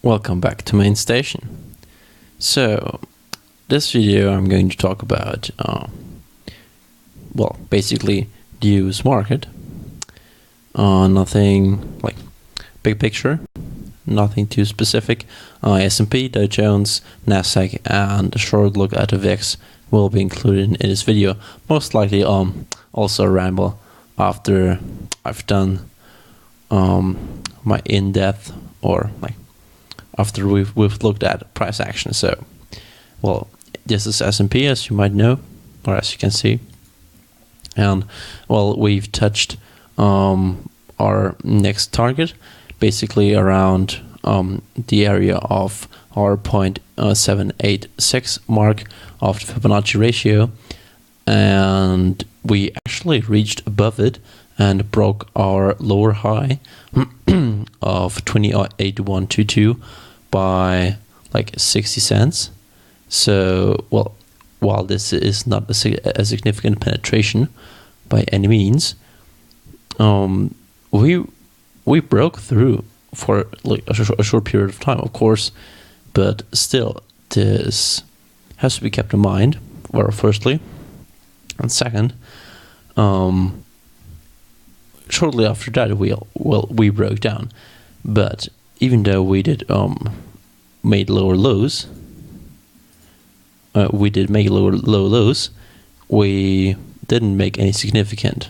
Welcome back to Main Station. So, this video I'm going to talk about, basically the US market. Nothing like big picture, nothing too specific. S&P, Dow Jones, Nasdaq, and a short look at the VIX will be included in this video. Most likely, also a ramble after I've done my in-depth or like after we've looked at price action. So, this is S&P, as you might know, or as you can see, and we've touched our next target, basically around the area of our 0.786 mark of the Fibonacci ratio, and we actually reached above it and broke our lower high of 28.122 by like 60 cents. So, while this is not a significant penetration by any means, we broke through for like a short period of time, of course, but still, this has to be kept in mind. Well, firstly, and second, shortly after that, we broke down. But even though we did made lower lows, we didn't make any significant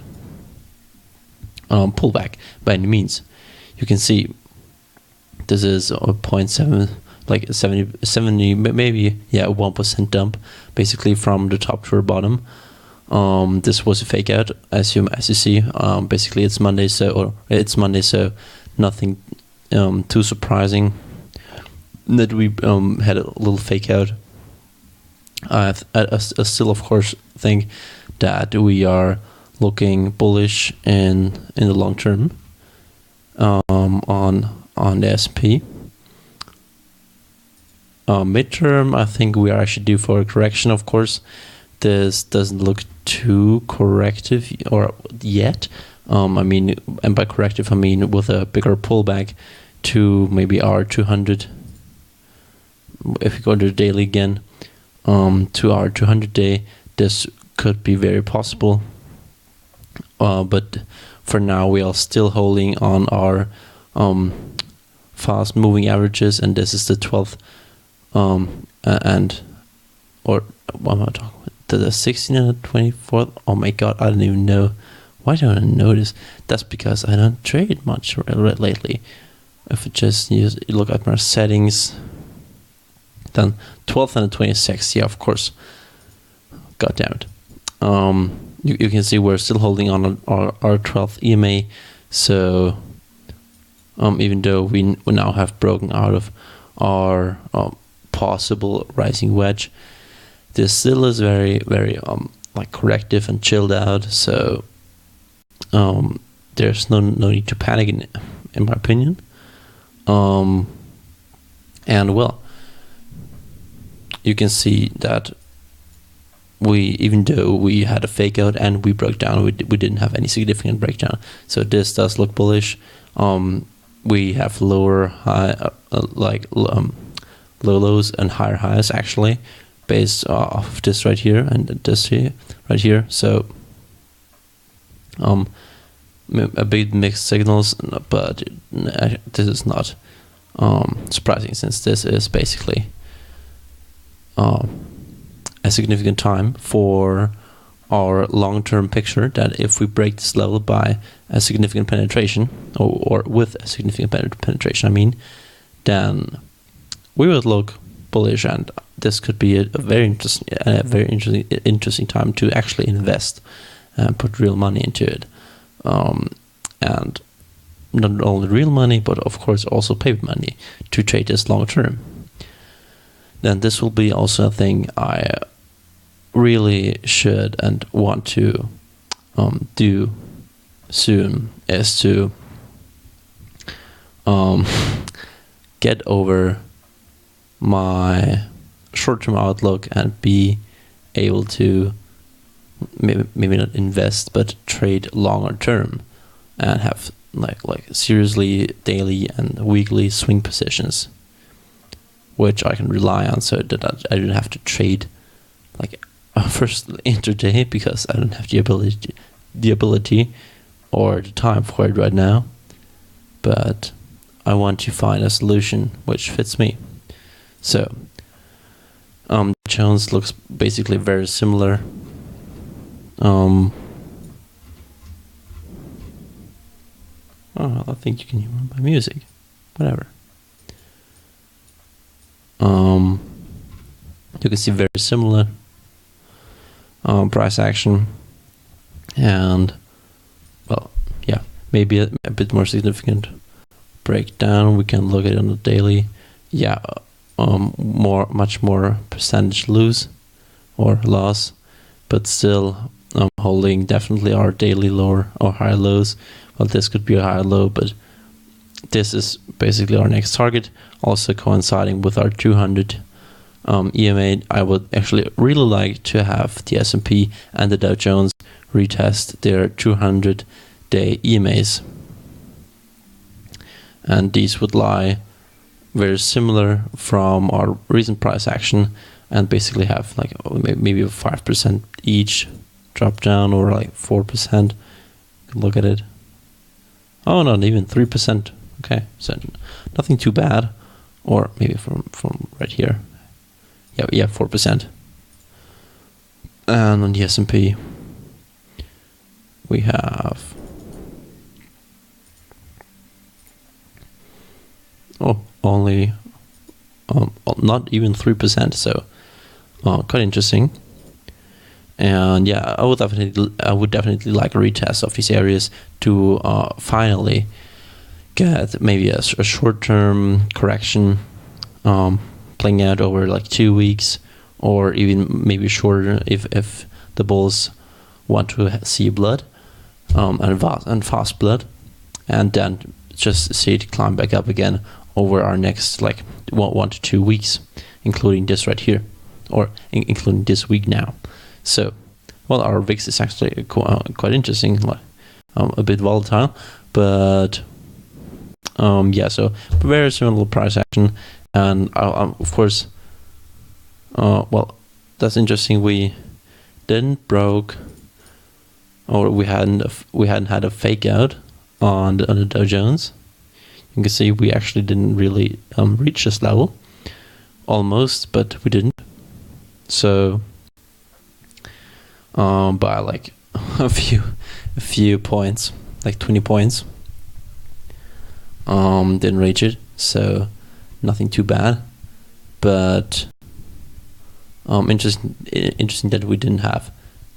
pullback by any means. You can see this is a 0.7, like 70 maybe 1% dump, basically from the top to the bottom. This was a fake out, as you see. Basically, it's Monday, so nothing too surprising that we had a little fake out. I still, of course, think that we are looking bullish in the long term on the S&P. Midterm, I think we are actually due for a correction. Of course, this doesn't look too corrective or yet. And by corrective I mean with a bigger pullback to maybe our 200. If you go to the daily again, to our 200 day, this could be very possible. But for now, we are still holding on our fast moving averages, and this is the 12th what am I talking about? The 16th and the 24th. Oh my god, I don't even know. Why don't I know this? That's because I don't trade much lately. If you just look at my settings, then 12th and the 26th. Yeah, of course. God damn it. You can see we're still holding on our 12th EMA. So, even though we now have broken out of our possible rising wedge, this still is very, very like corrective and chilled out. So, there's no need to panic in my opinion. You can see that even though we had a fake out and we broke down, we didn't have any significant breakdown. So this does look bullish. We have lower high, low lows and higher highs actually, based off this right here and this here, right here. So a big mixed signals, but this is not surprising, since this is basically a significant time for our long-term picture, that if we break this level by a significant penetration, or with a significant penetration, then we would look bullish, and this could be a very interesting time to actually invest and put real money into it, and not only real money, but of course also paper money to trade this long term. Then this will be also a thing I really should and want to do soon, is to get over my short-term outlook and be able to maybe not invest but trade longer term and have like seriously daily and weekly swing positions which I can rely on, so that I don't have to trade like first intraday, because I don't have the ability or the time for it right now. But I want to find a solution which fits me. So Jones looks basically very similar. Oh, I think you can hear my music. Whatever. You can see very similar price action, and well, yeah, maybe a bit more significant breakdown. We can look at it on the daily. Yeah, much more percentage lose or loss, but still holding definitely our daily lower or high lows. Well, this could be a high low, but this is basically our next target, also coinciding with our 200 EMA. I would actually really like to have the S&P and the Dow Jones retest their 200-day EMAs, and these would lie very similar from our recent price action, and basically have like maybe a 5% each drop down, or like 4%. Look at it. Oh, not even 3%. Okay, so nothing too bad. Or maybe from right here. Yeah, 4%. And on the S&P, we have only not even 3%. So quite interesting. And yeah, I would definitely like a retest of these areas to finally get maybe a short-term correction playing out over like 2 weeks, or even maybe shorter if the bulls want to see blood and fast blood, and then just see it climb back up again over our next like 1 to 2 weeks, including this right here, or including this week now. So, well, our VIX is actually quite interesting, a bit volatile, but yeah, so very similar price action, and of course, well, that's interesting. We didn't broke, or we hadn't had a fake out on the Dow Jones. You can see we actually didn't really reach this level, almost, but we didn't. So by like a few points, like 20 points, didn't reach it, so nothing too bad. But interesting that we didn't have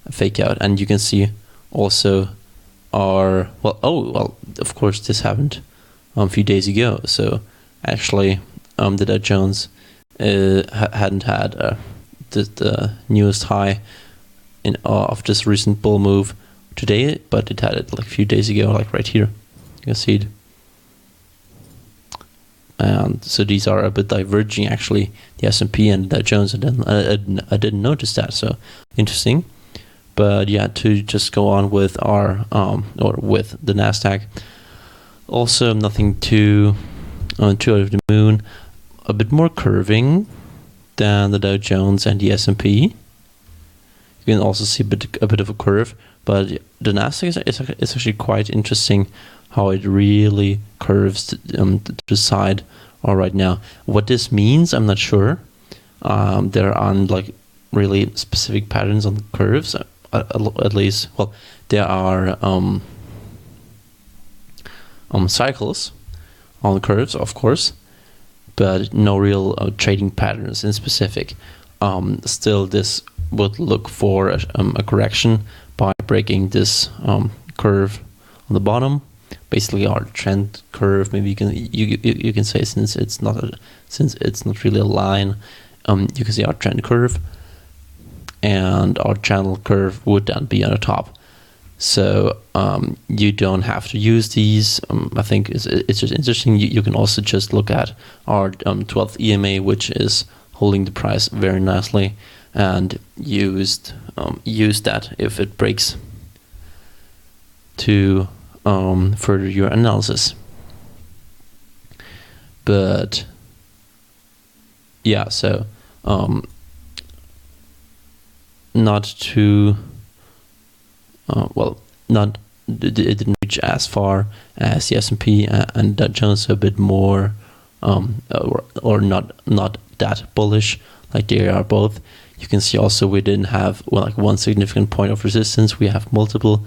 a fake out. And you can see also our of course this happened a few days ago, so actually the Dow Jones hadn't had the newest high of this recent bull move today, but it had it like a few days ago, like right here. You can see it. And so these are a bit diverging, actually, the S&P and the Dow Jones. I didn't notice that, so interesting. But yeah, to just go on with our or with the Nasdaq, also nothing too out of the moon. A bit more curving than the Dow Jones and the S&P. You can also see a bit of a curve, but the Nasdaq is actually quite interesting how it really curves to the side right now. What this means, I'm not sure. There aren't like really specific patterns on the curves, at least. Well, there are cycles on the curves, of course, but no real trading patterns in specific. Still, this would look for a correction by breaking this curve on the bottom, basically our trend curve. Maybe you can say, since it's not really a line, you can see our trend curve, and our channel curve would then be on the top. So you don't have to use these. I think it's just interesting. You can also just look at our 12th EMA, which is holding the price very nicely, and use that if it breaks to further your analysis. But yeah, so not too well, not it didn't reach as far as the S&P and Dow Jones, a bit more or not that bullish like they are both. You can see also we didn't have like one significant point of resistance. We have multiple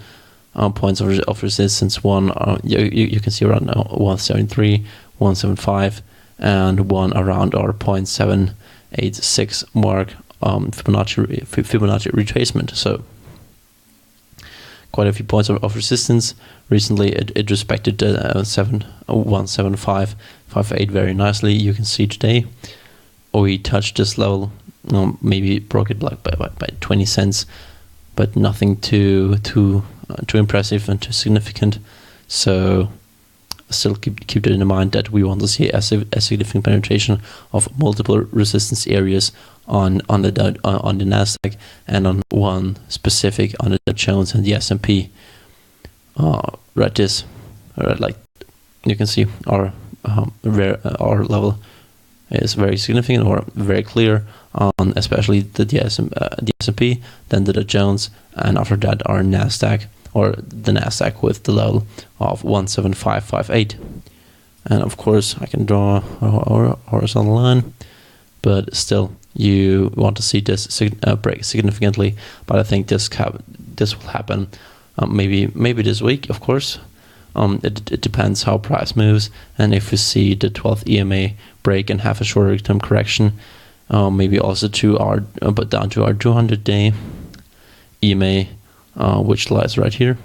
points of resistance. One you can see around 173, 175, and one around our 0.786 mark, Fibonacci retracement. So quite a few points of resistance. Recently it respected 175.58 very nicely. You can see today we touched this level, maybe broke it like by 20 cents, but nothing too impressive and too significant. So still keep that in mind, that we want to see a significant penetration of multiple resistance areas on the Nasdaq, and on one specific on the Dow Jones and the S&P. Like you can see our level is very significant or very clear on especially the S&P, then the Dow Jones, and after that our Nasdaq, or the Nasdaq with the level of 175.58. And of course I can draw a horizontal line, but still you want to see this break significantly. But I think this will happen maybe this week, of course. It depends how price moves, and if we see the 12th EMA break and have a shorter term correction, maybe also to our but down to our 200-day EMA, which lies right here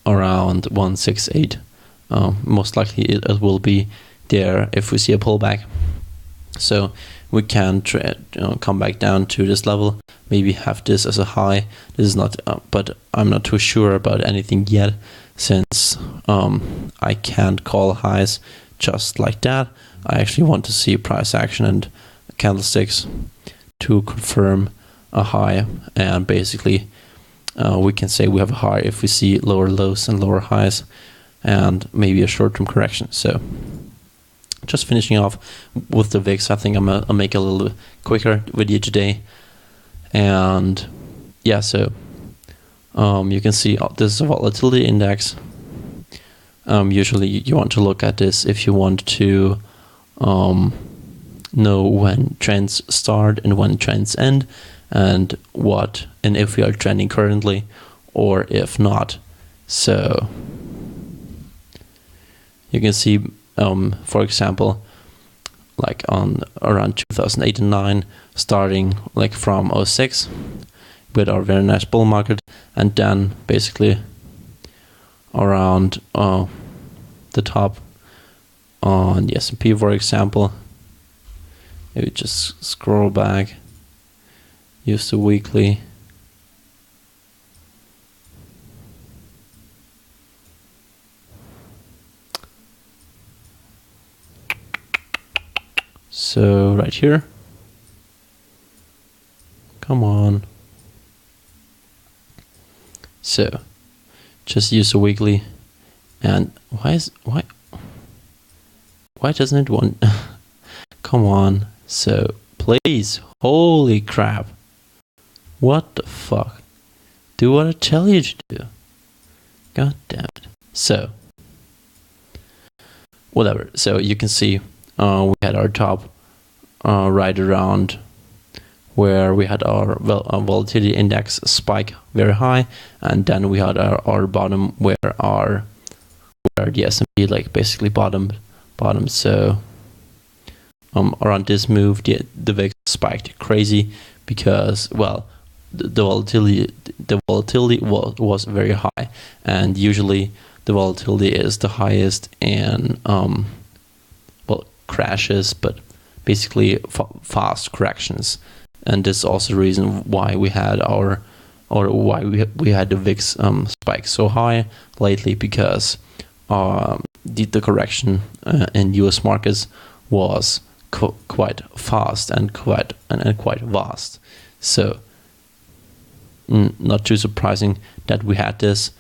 around 168. Most likely it will be there if we see a pullback. So we can come back down to this level, maybe have this as a high. This is not, but I'm not too sure about anything yet, since I can't call highs just like that. I actually want to see price action and candlesticks to confirm a high, and basically we can say we have a high if we see lower lows and lower highs, and maybe a short-term correction. So just finishing off with the VIX, I think I'll make a little quicker video today. And yeah, so you can see this is a volatility index. Usually you want to look at this if you want to know when trends start and when trends end, and if we are trending currently or if not. So you can see, for example, like on around 2008 and 9, starting like from 06 with our very nice bull market, and then basically around the top on the S&P, for example. Maybe just scroll back, use the weekly. So right here, come on. So just use the weekly, and why doesn't it want? Come on. So please, holy crap, what the fuck? Do what I tell you to do. God damn it. So whatever. So you can see we had our top right around where we had our volatility index spike very high, and then we had our bottom where the S&P like basically bottomed. So around this move, the VIX spiked crazy because, well, the volatility was very high, and usually the volatility is the highest in crashes, but basically fast corrections. And this is also the reason why we had we had the VIX spike so high lately, because the correction in US markets was quite fast and quite vast. So not too surprising that we had this.